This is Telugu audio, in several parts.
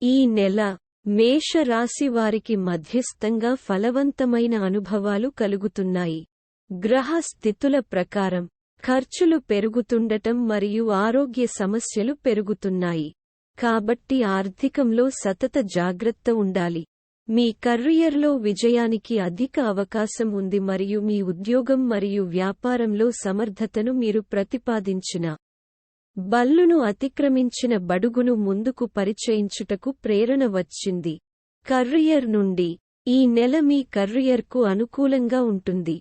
ఈ నెల మేష రాశి వారికి మధ్యస్థంగా ఫలవంతమైన అనుభవాలు కలుగుతున్నాయి. గ్రహ స్థితుల ప్రకారం ఖర్చులు పెరుగుతుండటం మరియు ఆరోగ్య సమస్యలు పెరుగుతున్నాయి. కాబట్టి ఆర్థికంలో సతత జాగ్రత్త ఉండాలి. మీ కెరీర్లో విజయానికి అధిక అవకాశం ఉంది మరియు మీ ఉద్యోగం మరియు వ్యాపారంలో సమర్థతను మీరు ప్రతిపాదించిన బల్లును అతిక్రమించిన బడుగును ముందుకు పరిచయించుటకు ప్రేరణ వచ్చింది. కెరీర్ నుండి ఈ నెల మీ కెరీర్కు అనుకూలంగా ఉంటుంది.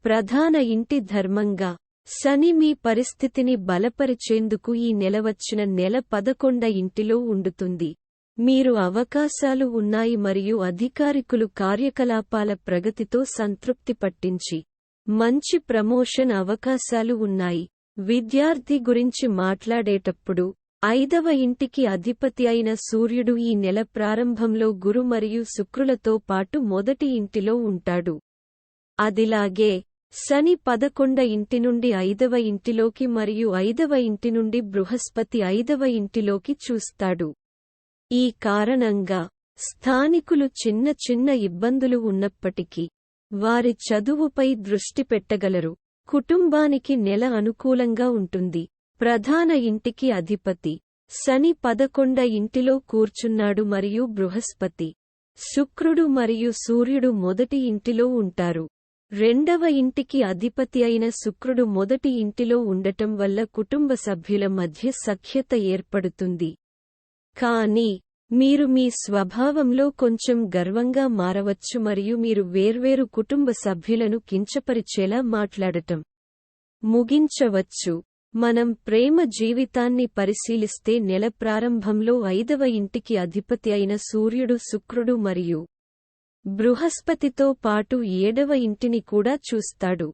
ప్రధాన ఇంటి ధర్మంగా శని మీ పరిస్థితిని బలపరిచేందుకు ఈ నెల వచ్చిన నెల 11వ ఇంటిలో ఉండుతుంది. మీరు అవకాశాలు ఉన్నాయి మరియు అధికారికులు కార్యకలాపాల ప్రగతితో సంతృప్తి పట్టించి మంచి ప్రమోషన్ అవకాశాలు ఉన్నాయి. విద్యార్థి గురించి మాట్లాడేటప్పుడు 5వ ఇంటికి అధిపతి అయిన సూర్యుడు ఈ నెల ప్రారంభంలో గురు మరియు శుక్రులతో పాటు మొదటి ఇంటిలో ఉంటాడు. అదిలాగే శని 11వ ఇంటి నుండి 5వ ఇంటిలోకి మరియు 5వ ఇంటి నుండి బృహస్పతి 5వ ఇంటిలోకి చూస్తాడు. ఈ కారణంగా స్థానికులు చిన్న చిన్న ఇబ్బందులు ఉన్నప్పటికీ వారి చదువుపై దృష్టి పెట్టగలరు. కుటుంబానికి నెల అనుకూలంగా ఉంటుంది. ప్రధాన ఇంటికి అధిపతి శని 11వ ఇంటిలో కూర్చున్నాడు మరియు బృహస్పతి, శుక్రుడు మరియు సూర్యుడు మొదటి ఇంటిలో ఉంటారు. 2వ ఇంటికి అధిపతి అయిన శుక్రుడు మొదటి ఇంటిలో ఉండటం వల్ల కుటుంబ సభ్యుల మధ్య సఖ్యత ఏర్పడుతుంది. కానీ మీరు మీ స్వభావంలో కొంచెం గర్వంగా మారవచ్చు మరియు మీరు వేర్వేరు కుటుంబ సభ్యులను కించపరిచేలా మాట్లాడటం ముగించవచ్చు. మనం ప్రేమ జీవితాన్ని పరిశీలిస్తే నెల ప్రారంభంలో 5వ ఇంటికి అధిపతి అయిన సూర్యుడు శుక్రుడు మరియు బృహస్పతితో పాటు 7వ ఇంటిని కూడా చూస్తాడు.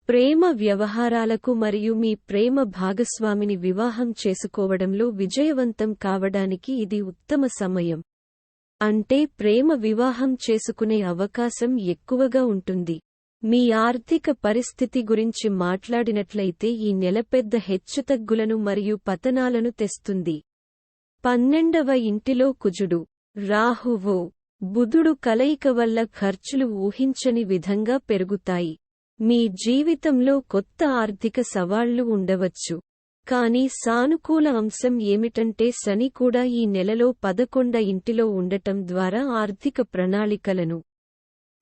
ప్రేమ వ్యవహారాలకు మరియు మీ ప్రేమ భాగస్వామిని వివాహం చేసుకోవడంలో విజయవంతం కావడానికి ఇది ఉత్తమ సమయం. అంటే ప్రేమ వివాహం చేసుకునే అవకాశం ఎక్కువగా ఉంటుంది. మీ ఆర్థిక పరిస్థితి గురించి మాట్లాడినట్లయితే ఈ నెల పెద్ద హెచ్చుతగ్గులను మరియు పతనాలను తెస్తుంది. 12వ ఇంటిలో కుజుడు, రాహువు, బుధుడు కలయిక వల్ల ఖర్చులు ఊహించని విధంగా పెరుగుతాయి. మీ జీవితంలో కొత్త ఆర్థిక సవాళ్లు ఉండవచ్చు. కానీ సానుకూల అంశం ఏమిటంటే శని కూడా ఈ నెలలో 11వ ఇంటిలో ఉండటం ద్వారా ఆర్థిక ప్రణాళికలను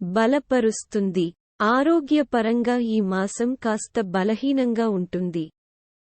బలపరుస్తుంది. ఆరోగ్యపరంగా ఈ మాసం కాస్త బలహీనంగా ఉంటుంది.